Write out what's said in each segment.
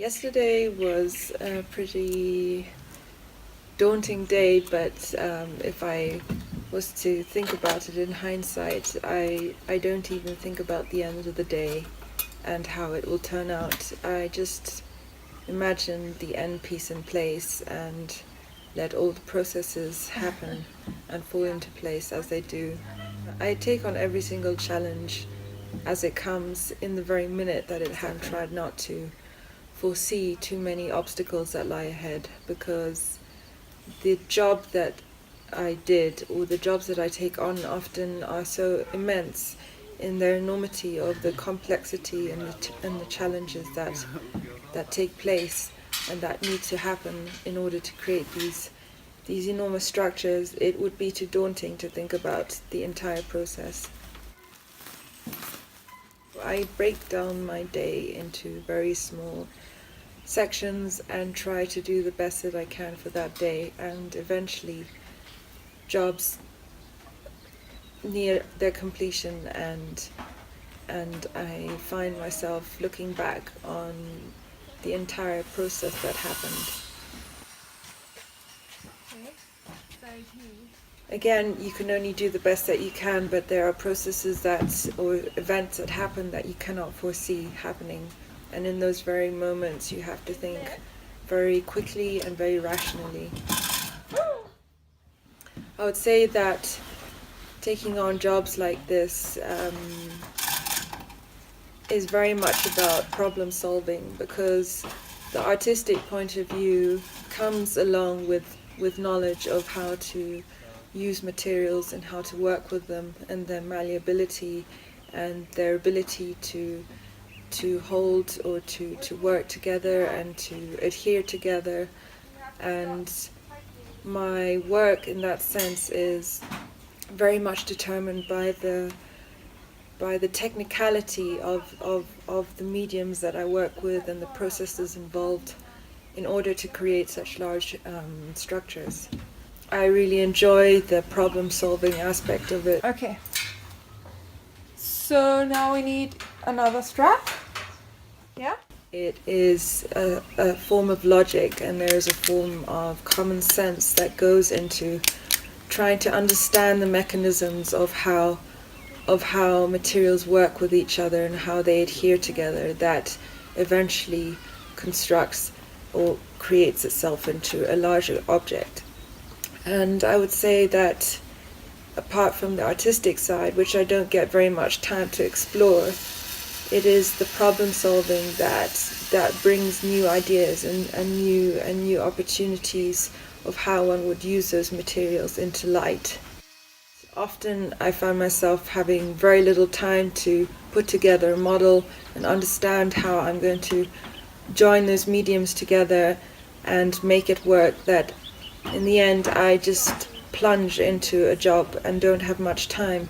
Yesterday was a pretty daunting day, but if I was to think about it in hindsight, I don't even think about the end of the day and how it will turn out. I just imagine the end piece in place and let all the processes happen and fall into place as they do. I take on every single challenge as it comes in the very minute that it had tried not to foresee too many obstacles that lie ahead, because the job that I did, or the jobs that I take on, often are so immense in their enormity of the complexity and the challenges that take place and that need to happen in order to create these enormous structures. It would be too daunting to think about the entire process. I break down my day into very small sections and try to do the best that I can for that day, and eventually jobs near their completion and I find myself looking back on the entire process that happened. Again, you can only do the best that you can, but there are processes or events that happen that you cannot foresee happening. And in those very moments, you have to think very quickly and very rationally. I would say that taking on jobs like this is very much about problem solving, because the artistic point of view comes along with knowledge of how to use materials and how to work with them, and their malleability and their ability to hold or to work together and to adhere together. And my work in that sense is very much determined by the technicality of the mediums that I work with and the processes involved in order to create such large structures. I really enjoy the problem solving aspect of it. Okay. So now we need another strap. Yeah? It is a form of logic, and there is a form of common sense that goes into trying to understand the mechanisms of how materials work with each other and how they adhere together, that eventually constructs or creates itself into a larger object. And I would say that apart from the artistic side, which I don't get very much time to explore, it is the problem solving that brings new ideas and new opportunities of how one would use those materials into light. Often I find myself having very little time to put together a model and understand how I'm going to join those mediums together and make it work, that in the end I just plunge into a job and don't have much time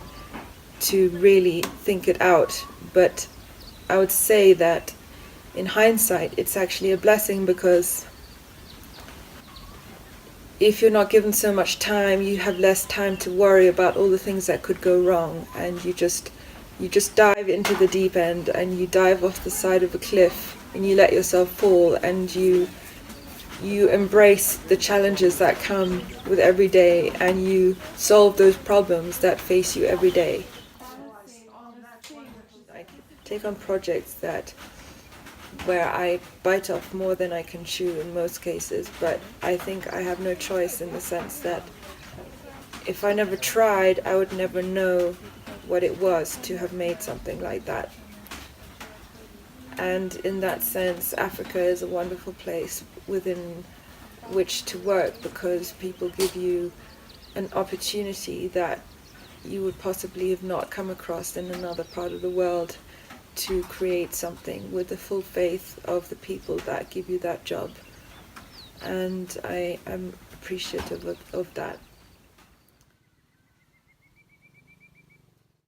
to really think it out. But I would say that in hindsight it's actually a blessing, because if you're not given so much time, you have less time to worry about all the things that could go wrong, and you just dive into the deep end, and you dive off the side of a cliff and you let yourself fall, and you embrace the challenges that come with every day, and you solve those problems that face you every day. I take on projects where I bite off more than I can chew in most cases, but I think I have no choice, in the sense that if I never tried, I would never know what it was to have made something like that. And in that sense, Africa is a wonderful place within which to work, because people give you an opportunity that you would possibly have not come across in another part of the world, to create something with the full faith of the people that give you that job. And I am appreciative of that.